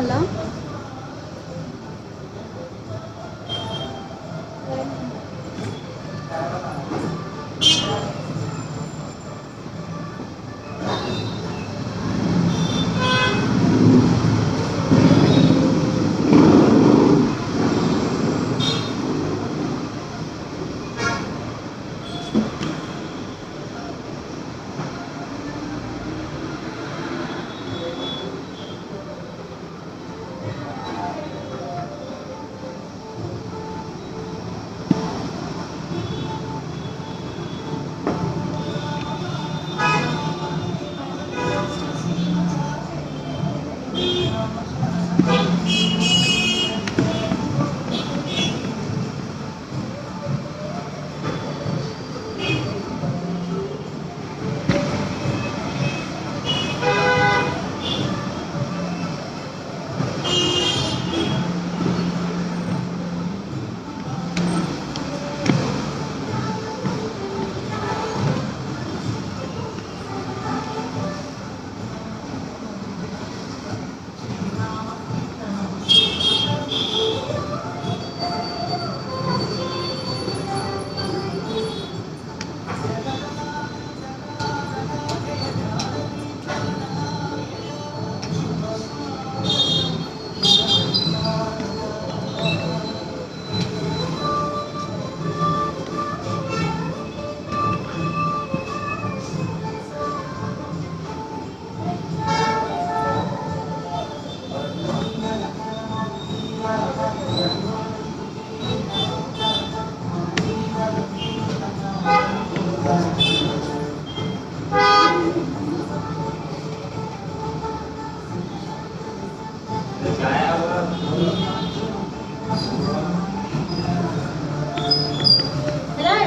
అలా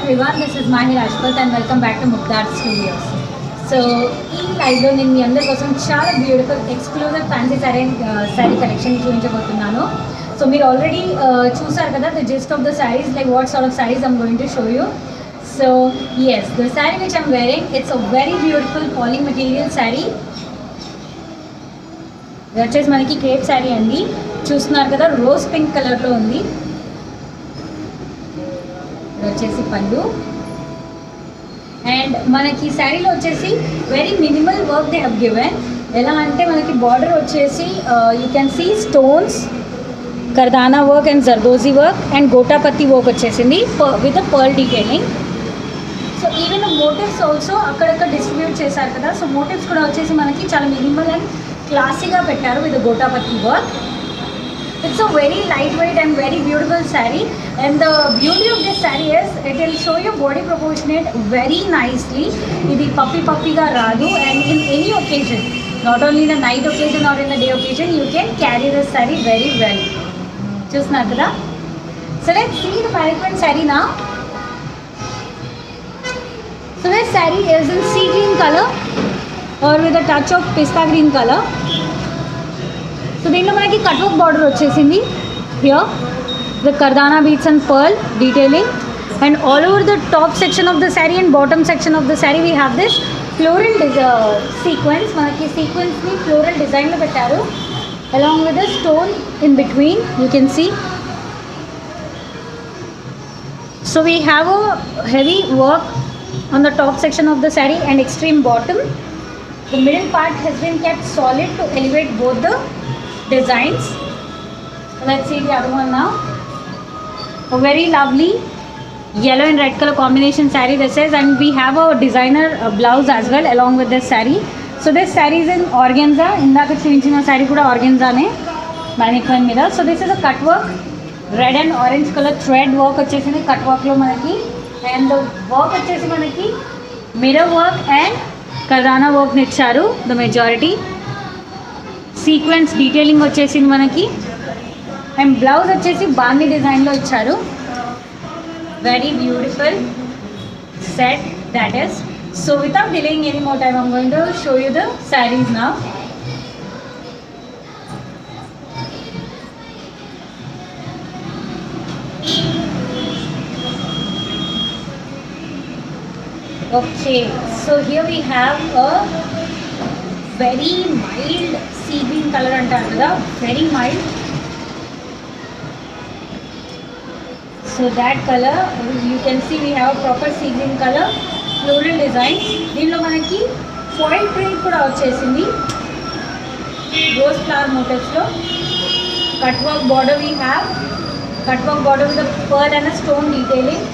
everyone, this is Mahi Rajput and welcome back to Mukdar Studios. So ఈ లైవ్లో నేను మీ అందరి కోసం చాలా beautiful exclusive fancy sari collection చూపించబోతున్నాను. సో మీరు ఆల్రెడీ చూసారు కదా the gist of the saris, like what sort of saris I'm going to show you. So yes, the sari which I'm wearing, it's a very beautiful polling material sari. ఇది వచ్చేసి మనకి crepe sari అండి. చూస్తున్నారు కదా, రోజ్ పింక్ కలర్లో ఉంది. ఇది వచ్చేసి పళ్ళు. అండ్ మనకి శారీలో వచ్చేసి very minimal work they have given. ఎలా అంటే మనకి బార్డర్ వచ్చేసి you can see stones, kardana work and zardozi work and gotapatti work వచ్చేసింది with pearl detailing. So even motifs also అక్కడక్కడ డిస్ట్రిబ్యూట్ చేశారు కదా. సో మోటివ్స్ కూడా వచ్చేసి మనకి చాలా మినిమల్ అండ్ క్లాసీగా పెట్టారు with gotapatti work. It's a very lightweight and very beautiful saree, and the beauty of this saree is it will show your body proportionate very nicely. Idi puffy ga raadu, and in any occasion, not only in the night occasion or in the day occasion, you can carry this saree very well. Chusna kada. So let's see the management saree now. So this saree is in sea green color or with a touch of pista green color. So దీంట్లో మనకి cut work border వచ్చేసింది here with kardana beads and pearl detailing, and all over the top section of the sari and bottom section of the sari we have this floral sequence. మనకి సీక్వెన్స్ని floral డిజైన్లో పెట్టారు along with the stone in between, you can see. So we have a heavy work on the top section of the sari and extreme bottom. The middle part has been kept solid to elevate both the designs. Let's see the other one now. A very lovely yellow and red color combination saree this is, and we have a designer blouse as well along with this saree. So this saree is in organza. Indaka chuinchina saree kuda organza ne mannequin mida. So this is a cut work, red and orange color thread work వచ్చేసింది cut work లో మనకి, and the work వచ్చేసి మనకి mirror work and కర్దానా వర్క్ని ఇచ్చారు. The majority sequence detailing వచ్చేసింది మనకి, and blouse వచ్చేసి బాందీ డిజైన్లో ఇచ్చారు. Very beautiful set that is. So without delaying any more time, I'm going to show you the sarees now. Okay, so here we have a very mild sea green colour అంటారు కదా, very mild. So that colour you can see we have proper sea green colour floral design. దీనిలో మనకి foil print కూడా వచ్చేసింది rose flower మోటివ్స్లో. Cut work border we have, cut work border with pearl and stone detailing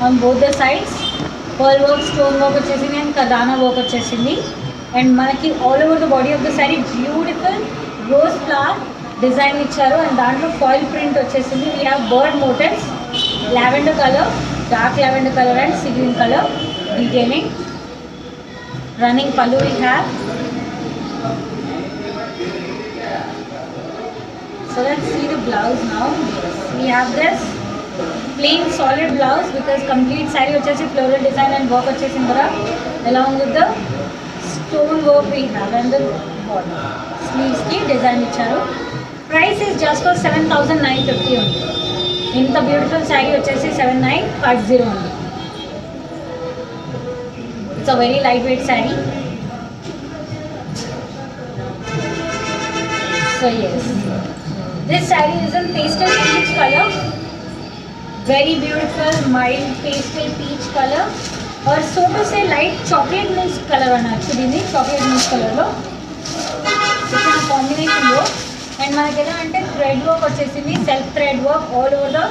on both the sides. Pearl work, stone work వచ్చేసింది and kardana work వచ్చేసింది. And మనకి all over the body of the sorry beautiful rose flower design ఇచ్చారు and దాంట్లో foil print వచ్చేసింది. We have bird motifs, lavender colour, dark lavender colour and sea green colour detailing. Running pallu we have. So let's see the blouse now. Yes, we have this plain solid blouse because complete saree vachesi floral design and work vachesindi kada, along with the stone work we have and the border. Sleeves ki design icharu. Price is just for 7,950 only. Inta beautiful saree vachesi 7,950 only. It's a very lightweight saree. So yes, this saree is in pastel peach color. Very beautiful mild pastel peach color, or so to say light chocolate mousse color అనొచ్చు దీన్ని. Chocolate mousse color లో ఇక్కడ combination లో. And మనకి ఎలా అంటే thread work వచ్చేసింది, self thread work all over the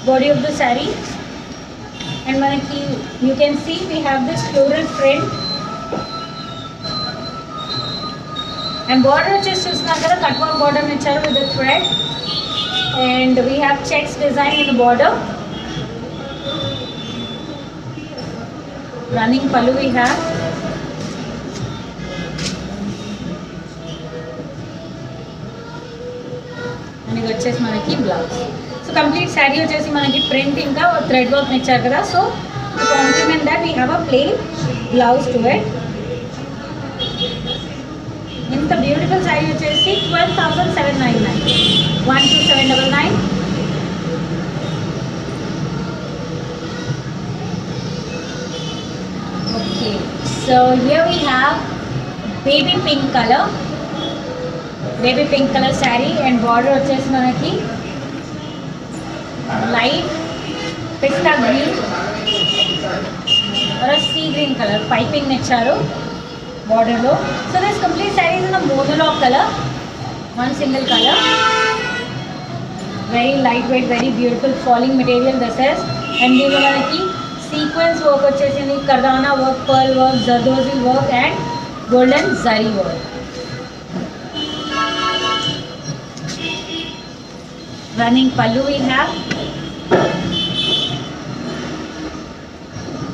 body of the sari. And మనకి you can see we have this floral print. And border వచ్చేసి చూస్తున్నారు కదా, కట్ వర్క్ బార్డర్ ఇచ్చారు with the thread. And we have checks design in the border. Running pallu we have. And it వచ్చేసి మనకి blouse. So complete sari వచ్చేసి మనకి print ఇంకా thread work ఇచ్చారు కదా. So to complement that we have a plain blouse to it. ఇంత beautiful sari వచ్చేసి 12,799. 12799. Okay, so here we have baby pink color saree and border వచ్చేసి మనకి light pista green or a sea green color piping ఇచ్చారు border లో. So this complete saree is in a monolog color, one single color. Very lightweight, very beautiful falling material this is. And దీనిలో మనకి sequence work వచ్చేసింది, kardana work, pearl work, zardozi work and golden zari work. Running pallu we have.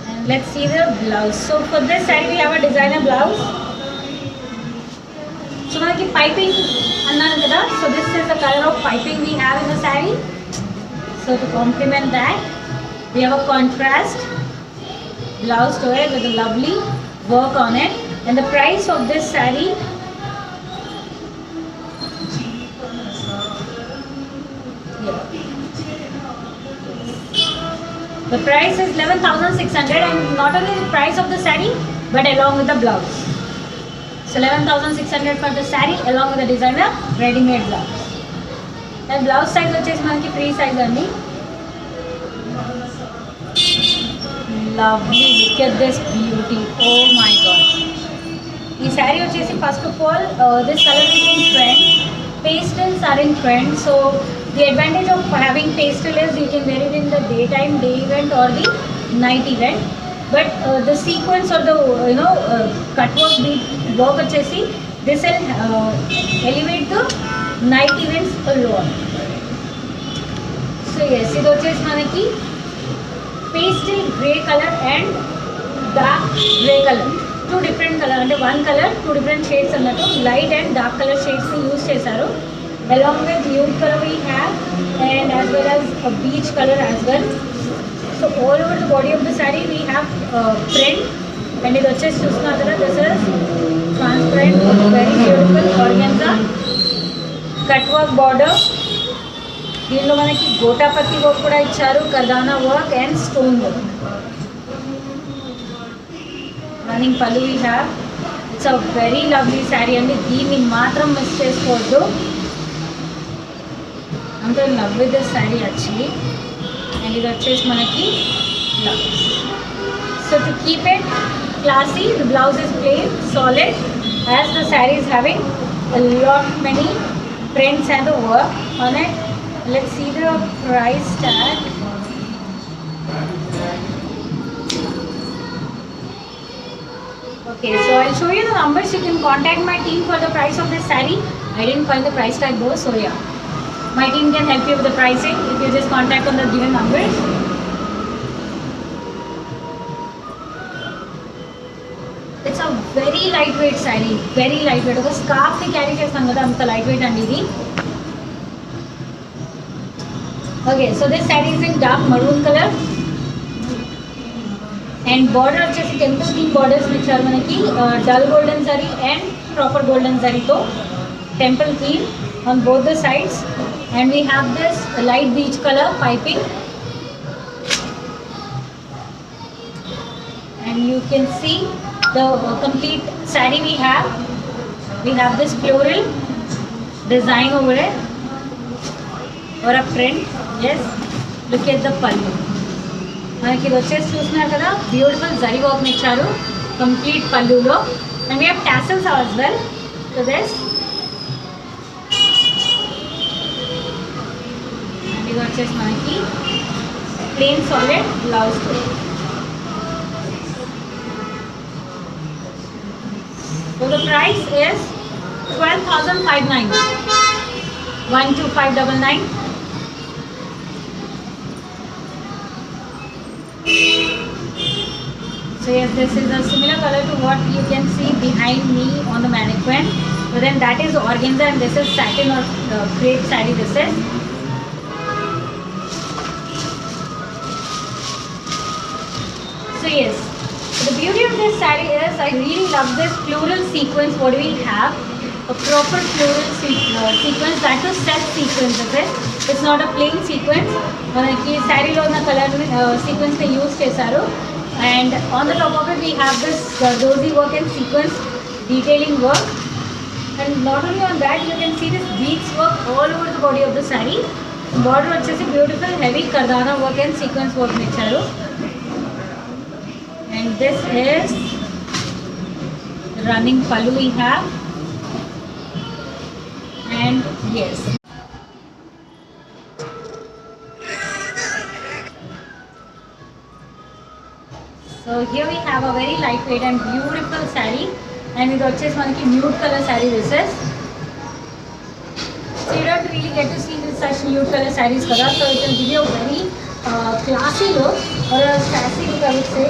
And let's see the blouse. So for this saree we have a designer blouse. So మనకి piping అన్నాను కదా, so this is the color of piping we have in the saree. So to complement that we have a contrast blouse to it with a lovely work on it. And the price of this saree the price is 11,600, and not only the price of the saree but along with the blouse. So 11,600 for the saree along with the designer ready-made blouse. And blouse size వచ్చేసి మనకి free size అండి. Lovely, look at this beauty. Oh my god. ఈ saree వచ్చేసి first of all this color is in trend. Pastels are in trend. So the advantage of having pastel is you can wear it in the daytime, day event or the night event. But the sequence or the cut work bead work వచ్చేసి this will elevate the night events a lot. So yes, ఇది వచ్చేసి మనకి pastel grey color and dark grey color, two different color అంటే one color two different shades అన్నట్టు light and dark color shades ని use చేశారు. Along with nude color we have and as well as a beige color as well. So all over the body of the saree we have print, and ఇది వచ్చేసి చూస్తున్నారు కదా, this is transparent, very beautiful organza cut work border. దీనిలో మనకి గోటాపత్తి work కూడా ఇచ్చారు, kardana work and stone work. Running pallu we have. It's a very lovely saree and దీన్ని మాత్రం మిస్ చేసుకోవద్దు. I'm in love with this saree actually. And ఇది వచ్చేసి మనకి blouse. So to keep it classy, the blouse is plain, solid, as the saree is having a lot many prints and the work on it. Let's see the price tag. Okay, so I'll show you the numbers. You can contact my team for the price of this saree. I didn't find the price tag though, so yeah. My team can help you with the pricing if you just contact on the given numbers. It's a very lightweight saree, very lightweight. ఒక scarf ని carry చేస్తాం కదా అంత lightweight అండి ఇది. Okay, so this saree is in dark maroon color. And border వచ్చేసి temple theme borders ఇచ్చారు మనకి dull golden zari and proper golden zari తో temple theme on both the sides. And we have this light beige color piping. And you can see the complete saree we have. We have this floral design over it or a print. Yes, look at the pallu. మనకి ఇది వచ్చేసి చూస్తున్నారు కదా beautiful zari work ఇచ్చారు complete పల్లులో. And we have tassels as well to this. And ఇది వచ్చేసి మనకి plain solid blouse. So the price is 12,599. 12,599. So yes, this is a similar color to what you can see behind me on the mannequin. But then that is organza and this is satin or crepe saree. This is. So yes, the beauty of this saree is I really love this floral sequence. What do we have? A proper floral sequence that is self sequence. It's not a plain sequence. మనకి శారీలో ఉన్న colour sequence ని use చేశారు. And on the top of it we have this dozy work and sequence detailing work. And not only on that, you can see this beads work all over the body of the saree. Border వచ్చేసి beautiful heavy kardana work and sequence work ఇచ్చారు. And this is running pallu we have. And yes, so here we have a very lightweight and beautiful saree. And it వచ్చేసి మనకి nude color saree this is. So you don't really get to see this such nude color sarees kada. So it will give you a very classy look or a sassy look I would say.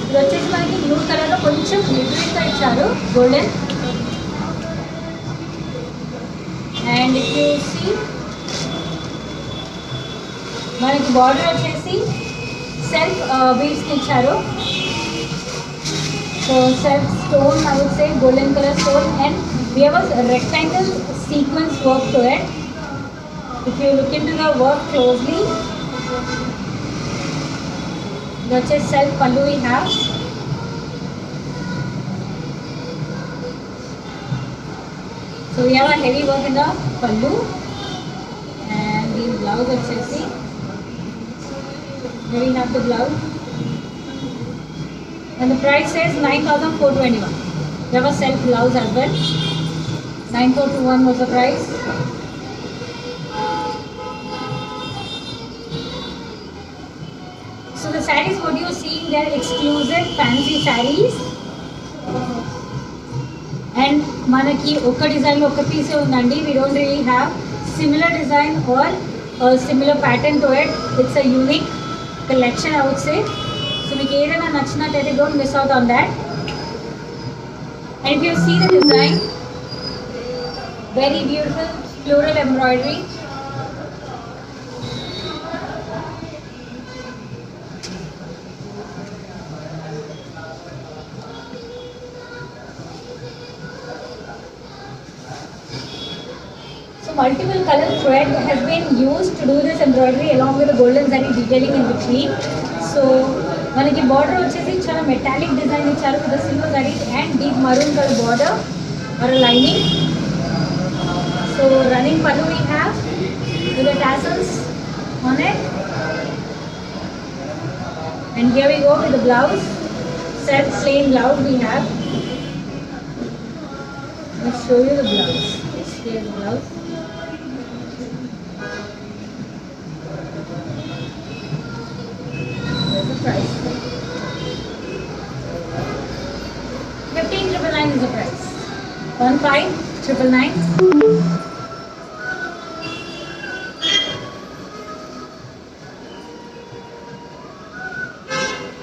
ఇది వచ్చేసి మనకి nude color లో కొంచెం glittering గా ఇచ్చారు golden. And if you see మనకి border వచ్చేసి self beads ఇచ్చారు. So self stone I would say, golden color stone, and we have a rectangle sequence work to it. If you look into the work closely, that's a self pallu we have. So we have a heavy work in the pallu and the blouse వచ్చేసి here we have the blouse. And the price is 9,421. We have a self blouse as well. 9,421 was the price. So the sarees what you are seeing, they are exclusive fancy sarees. And manaki oka design lo oka piece undandi. We don't really have similar design or a similar pattern to it. It's a unique collection I would say. So మీకు ఏదైనా నచ్చినట్లయితే don't miss out on that. And if you see the design, very beautiful floral embroidery. So multiple color thread has been used to do this embroidery along with the golden zari detailing in between. So మనకి border వచ్చేసి చాలా metallic design ఇచ్చారు with silver zari and deep maroon colour border or lining. So running pallu we have with the tassels on it, and here we go with the blouse. Self plain blouse we have. Let's show you the blouse. Here's the blouse. There's the price. 15,999 is the price. 15,999.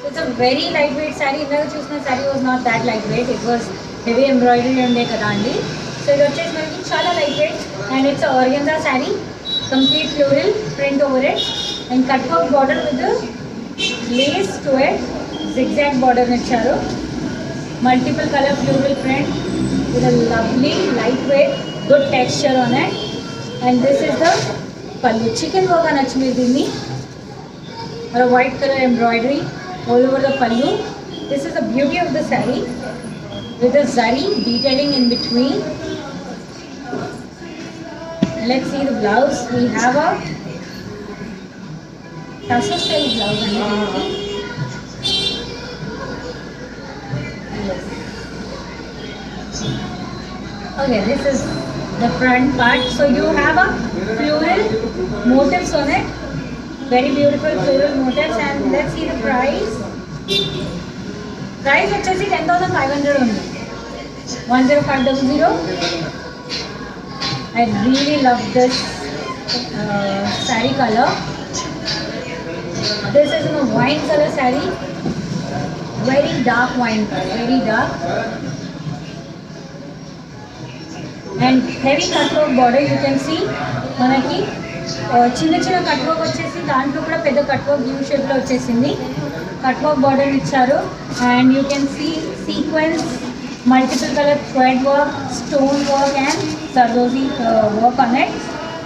It's a very lightweight saree. Indaga chusina saree was not that lightweight. It was heavy embroidery unde kada andi. So it వచ్చేసి మనకి చాలా lightweight and it's a organza saree, complete floral print over it and cut work border with the lace to it, zigzag border ఇచ్చారు. Multiple color floral print with a lovely lightweight good texture on it, and this is the pallu. Chicken work అనొచ్చు మీరు దీన్ని, or a white color embroidery all over the pallu. This is the beauty of the saree with the zari detailing in between. Let's see the blouse. We have a tassel style blouse and okay, this is the front part. So you have a floral motifs on it, very beautiful floral motifs, and let's see the price. Price వచ్చేసి 10,500 ఉంది. 10500. I really love this saree color. This is in a wine color saree, very dark wine color, very dark, and heavy cutwork border. You can see మనకి చిన్న చిన్న cutwork వచ్చేసి దాంట్లో కూడా పెద్ద cutwork you షేప్లో వచ్చేసింది. కట్వర్క్ బార్డర్ ఇచ్చారు and you can see sequence, multiple color thread work, stone work and sardozi work on it.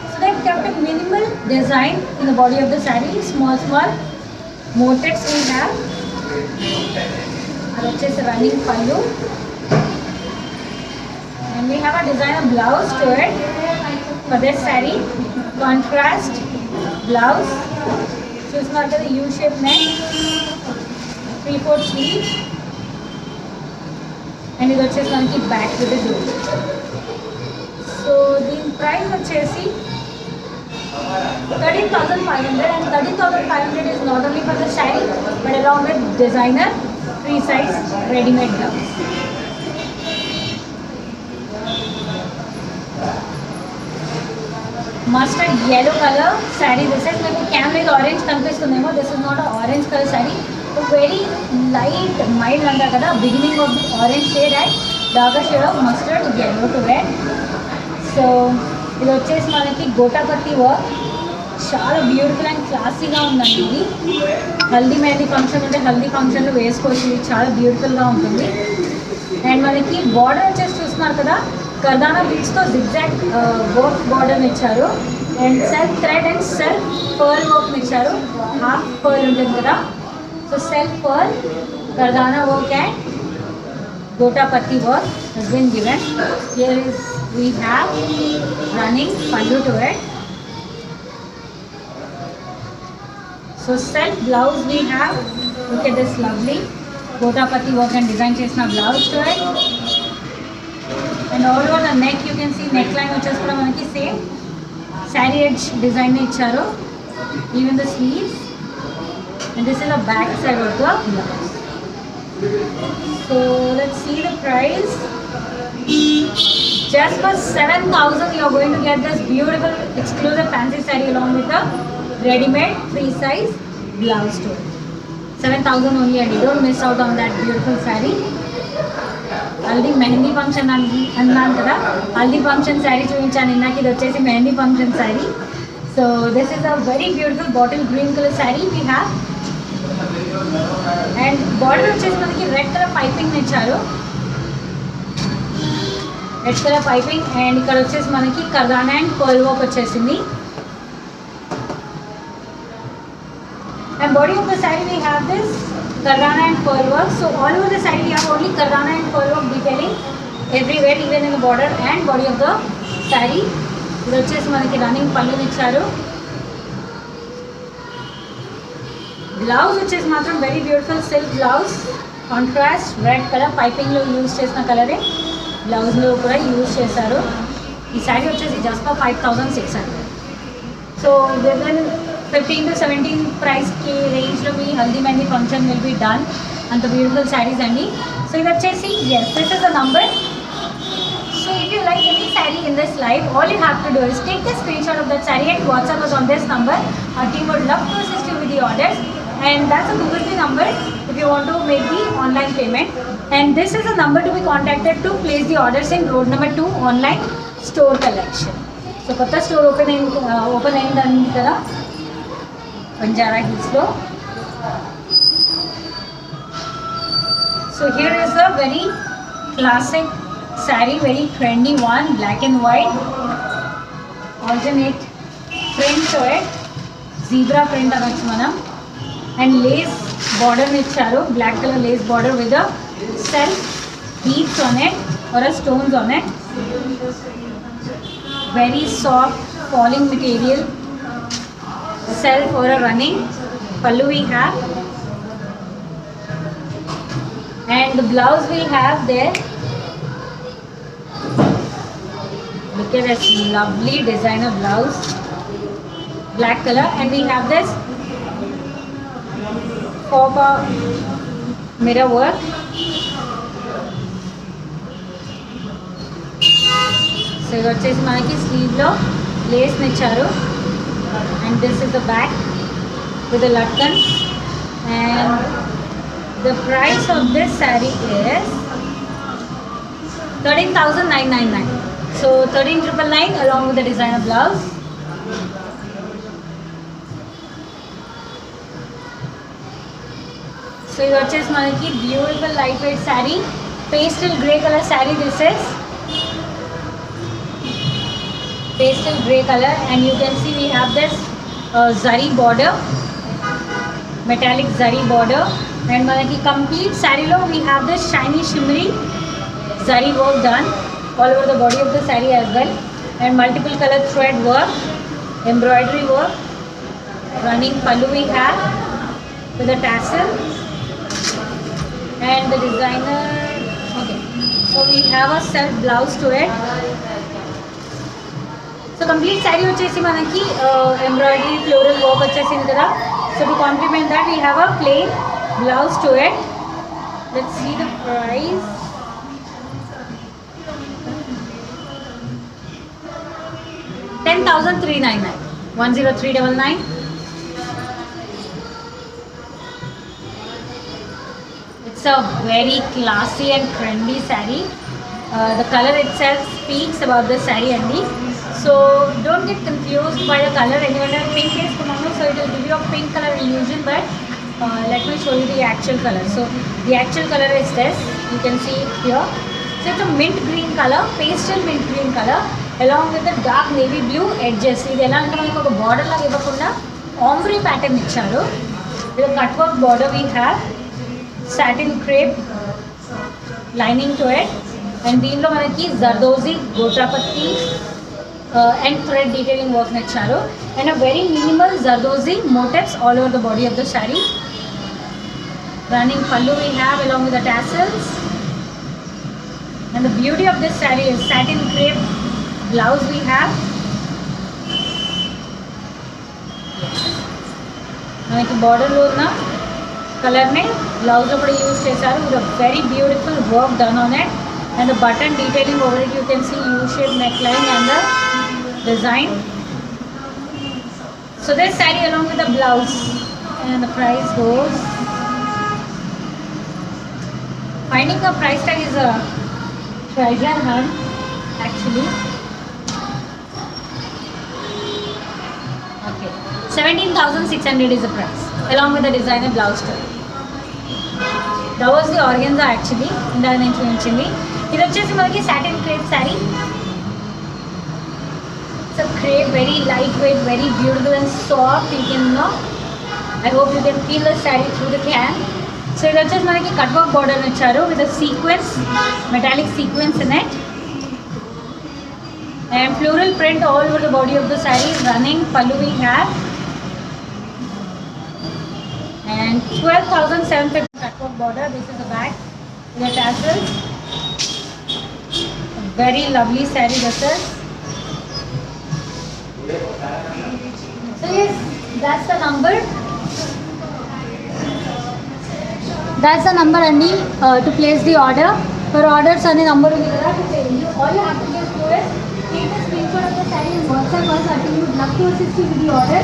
So they've kept a minimal design in the body of the saree. Small motifs we have. Which is running pallu, and we have a designer blouse to it for this saree. Contrast blouse, చూస్తున్నారు కదా, U shape neck, 3/4 sleeve, and ఇది వచ్చేసి మనకి back with the. So దీని price వచ్చేసి 13,500, and 13,500 is not only for the saree but along with designer free size ready-made blouse. Mustard yellow color saree. This is like camera is orange కనిపిస్తుందేమో. This is not a orange color saree. So very light mild అంటారు కదా, beginning of the orange shade and darker shade of mustard yellow to red. So ఇది వచ్చేసి మనకి గోటాపత్తి work, చాలా beautiful and క్లాసీగా ఉందండి. ఇది haldi mehndi function ఉంటే హల్దీ ఫంక్షన్లో వేసుకోవచ్చు. ఇది చాలా బ్యూటిఫుల్గా ఉంటుంది. అండ్ మనకి బార్డర్ వచ్చేసి చూస్తున్నారు కదా, కర్దానా బీట్స్తో జిగ్జాగ్ వర్క్ బార్డర్ని ఇచ్చారు and self thread and self pearl వర్క్ని ఇచ్చారు. హాఫ్ పర్ల్ ఉంటుంది కదా, so self pearl, kardana work and gotapatti work has been given. Here is we have running pallu to it. So self blouse we have, look at this lovely gotapati work and design chesina blouse to it, and all over the neck you can see neckline vachesi kuda manaki same saree edge design ni icharu, even the sleeves, and this is the back side of the blouse. So let's see the price. Just for 7,000 you are going to get this beautiful exclusive fancy saree along with the ready-made free size blouse to it. 7,000 only, and you don't miss out on that beautiful saree. Haldi mehendi function annan kada, haldi function saree chuvinchanu innaki, idu vachesi mehendi function saree. So this is a very beautiful bottle green color saree we have, and border vachesi manaki red color piping ni icharu, red color piping, and ikkada vachesi manaki kardana and pearl work vachesindi. And body of the saree we have this Kardana and pearl work. So all over the side we have only Kardana and pearl work detailing everywhere, even in the border and body of the saree. ఇది వచ్చేసి మనకి running పళ్ళుని ఇచ్చారు. Blouse వచ్చేసి మాత్రం very beautiful silk blouse, contrast red colour, పైపింగ్లో use చేసిన కలరే బ్లౌజ్లో కూడా యూజ్ చేశారు. ఈ శారీ వచ్చేసి just for 5600. So within 15 to 17 ప్రైస్కి రేంజ్లో మీ haldi mehndi function will be done. అంత బ్యూటిఫుల్ శారీస్ అండి. సో ఇది వచ్చేసి S this is the number. So if you like any saree in this live, all you have to do is take a screenshot of that saree and WhatsApp us on this number. Our team would love to assist you with the orders, and that's a Google Pay number if you want to make the online payment. And this is a number to be contacted to place the orders in road number 2 online store collection. So kotta store open అయింది కదా బంజారా హిల్స్లో. So here is a very classic saree, very trendy one, black and white, alternate print to it, zebra print అనొచ్చు మనం. And lace border ఇచ్చారు, black color lace border with a self beads on it or a stones on it. Very soft falling material, self or a running pallu we have, and the blouse we have there. Look at this lovely designer blouse, black color, and we have this copper mirror work. So ఇది వచ్చేసి మనకి స్లీవ్లో Lay's ఇచ్చారు, and this is the back with the latkan, and the price of this saree is 13,999. So 13,999 along with the designer blouse. So ఇది వచ్చేసి మనకి beautiful light weight sari, pastel grey colour sari. This is pastel grey colour, and you can see we have this zari border, metallic zari border, and మనకి complete శారీలో we have this shiny shimmery zari work done all over the body of the saree as well, and multiple color thread work, embroidery work, running pallu we have with a tassel, and the designer. Okay, so we have a self blouse to it. So complete saree వచ్చేసి మనకి embroidery floral work వచ్చేసింది కదా. So to complement that we have a plain blouse to it. Let's see the price. $10,399. 10399. It's a very classy and trendy saree. The color itself speaks about the saree only. So don't get confused by the color. Anyone pink is phenomenal, so it will give you a pink color illusion. But let me show you the actual color. So the actual color is this. You can see it here. So it's a mint green color, pastel mint green color, along with the dark navy blue edges. ఇది ఎలా అంటే మనకు ఒక border లాగా ఇవ్వకుండా ఆంబ్రీ pattern ఇచ్చారు. with a cut work border we have, satin crepe lining to it, and దీనిలో మనకి zardozi గోటాపత్తి and thread detailing work ఇచ్చారు, and a very minimal zardozi motifs all over the body of the saree. Running pallu we have along with the tassels, and the beauty of this saree is satin crepe blouse we have. మనకి బార్డర్లో ఉన్న కలర్నే బ్లౌజ్లో కూడా use చేశారు with a very beautiful work done on it, and the button detailing over it. You can see U-shaped neckline and the design. So this saree along with the blouse, and the price goes, finding a price tag is a treasure hunt actually. Okay, 17,600 is the price along with the designer blouse too. That was the organza actually ఇందా నేను చూపించింది. ఇది వచ్చేసి మనకి satin crepe saree. It's a crepe, very lightweight, very beautiful and soft. You can know, I hope you can feel the saree through the can. So ఇది వచ్చేసి మనకి cut work border ఇచ్చారు with sequence, metallic sequence in it and floral print all over the body of the saree. Running pallu we have and 12,750 cut work border. This is the back with the tassels. A very lovely saree this is. So yes, that's the number. That's the number Andy to place the order. For orders and the number will be there to pay you. All you have to just do is take a screenshot of the saree and WhatsApp us. I think we would love to assist you with the order.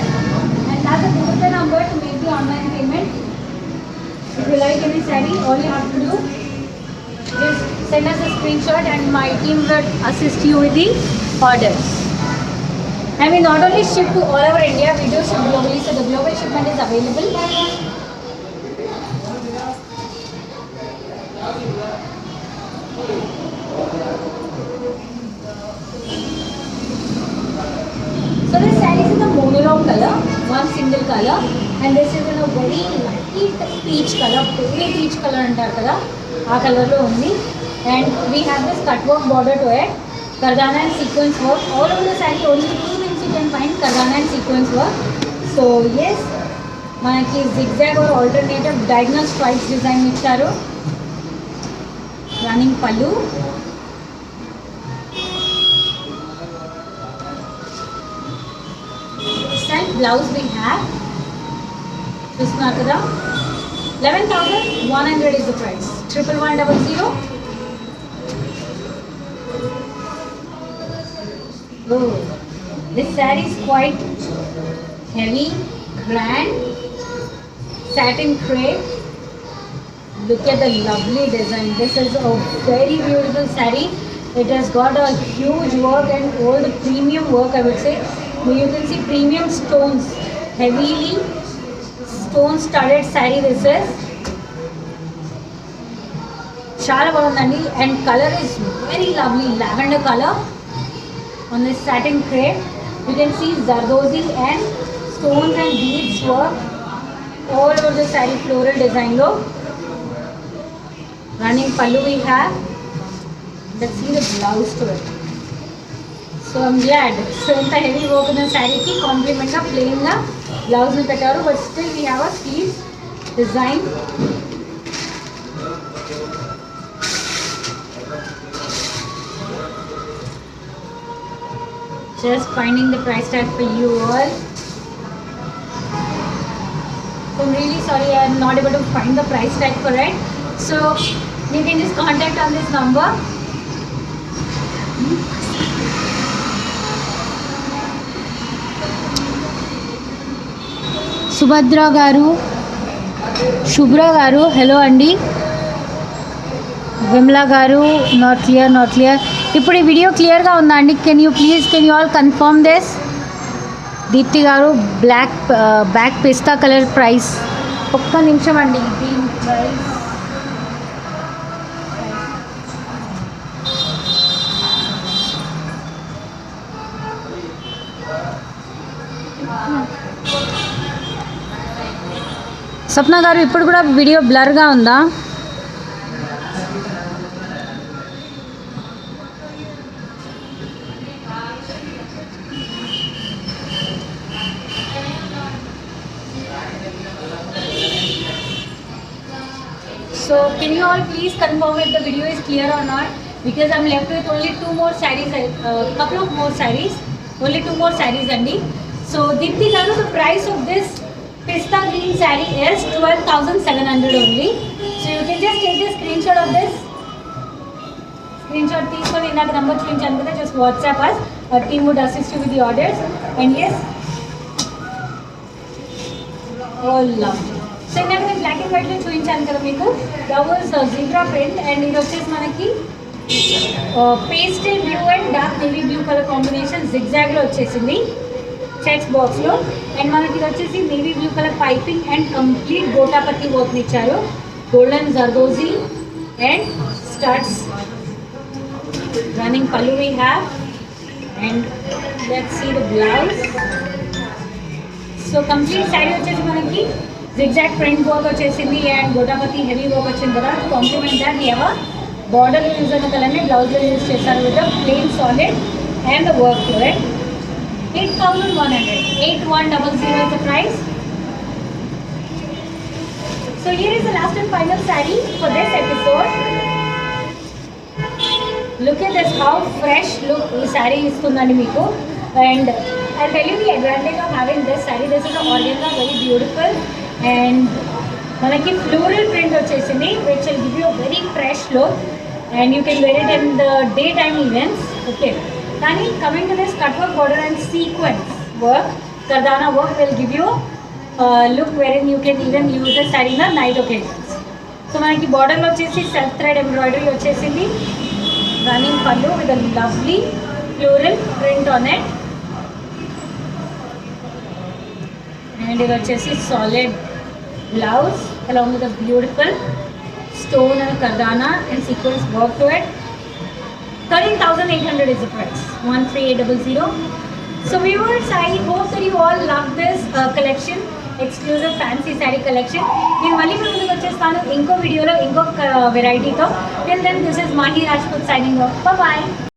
And that's the number to make the online payment. If you like any saree, all you have to do is send us a screenshot and my team will assist you with the orders. And we not only ship to all over India, we do ship globally, so the global shipment is available. So this saree is in the monochrome color, one single color, and this is in a very light peach color, very peach color antaru kada, aa color lo undi. And we have this cut work border to it, kardana and sequence work all over the saree. Only 2 things you can find, kardana and sequence work. So yes, manaki zigzag or alternative diagonal stripes design icharu. Running pallu. Blouse we have this nakada 11,100 is the price. 1100. Oh, this saree is quite heavy, grand, satin crepe. Look at the lovely design. This is a very beautiful saree. It has got a huge work and all the premium work, I would say. You can see premium stones, heavily stone studded saree this is. Chala bagundandi and color is very lovely, lavender color on this satin crepe. You can see zardozi and stones and beads work all over the saree, floral design lo. Running pallu we have. Let's see the blouse to it. So I'm glad. So in the heavy work in the saree ki complement ga plain ga blouse ni pettaru, but still we have a sleeves design. Just finding the price tag for you all. So I'm really sorry I'm not able to find the price tag for it. So you can just contact on this number. Subhadra గారు, శుభ్ర గారు, hello అండి. విమలా గారు, not clear. ఇప్పుడు ఈ video క్లియర్గా ఉందా అండి? Can you all confirm this? Deepti garu, back pista colour price, ఒక్క నిమిషం అండి. దీని ప్రైస్ సప్న గారు, ఇప్పుడు కూడా వీడియో బ్లర్గా ఉందా? So can you all please confirm if the video is clear or not, because I'm left with only 2 more sarees, couple of more sarees, only 2 more sarees andi. So Deepthi garu, the price of this pista green saree is 12,700 only. So you can just take the screenshot of this. Screenshot తీసుకొని ఇందాక number చూపించాను కదా, just WhatsApp us. Our team would assist you with the orders. And yes, all love. So ఇందాక నేను black and వైట్లో చూపించాను కదా మీకు, that was zebra print and ఇది వచ్చేసి మనకి pastel blue and dark navy blue colour combination జిగ్జాగ్లో వచ్చేసింది చెక్స్ బాక్స్లో. అండ్ మనకి ఇది వచ్చేసి navy blue colour piping and complete gotapatti వర్క్ని ఇచ్చారు, golden zardozi and studs. Running pallu we have and let's see the blouse. So complete saree వచ్చేసి మనకి zigzag print work వచ్చేసింది and గోటాపతి heavy work వచ్చింది కదా. Complement that we have a border use అయిన colour ని blouse లో యూజ్ చేశారు with the plain solid and the work to it. 8,100. 8100 is the price. So here is the last and final saree for this episode. Look at this, how fresh look ఈ saree ఇస్తుందండి మీకు. And I'll tell you the advantage of having this saree. This is a organza, very beautiful, and మనకి floral print వచ్చేసింది which will give you a very fresh look, and you can wear it in the daytime events. Okay, కానీ coming to this cut work border and sequence work, Kardana work will give you look wherein you can even use the saree in the night occasions. So మనకి border లో వచ్చేసి self thread embroidery వచ్చేసింది, running pallu with a lovely floral print on it, and it వచ్చేసి solid blouse along with a beautiful stone and kardana and sequence work to it. 13,800 is the price. 13,800. So viewers, I hope that you all love this collection, exclusive fancy saree collection. నేను మళ్ళీ మీ ముందుకు వచ్చేస్తాను ఇంకో వీడియోలో ఇంకొక వెరైటీతో. Till then, this is Mahi Rajput signing off. Bye bye.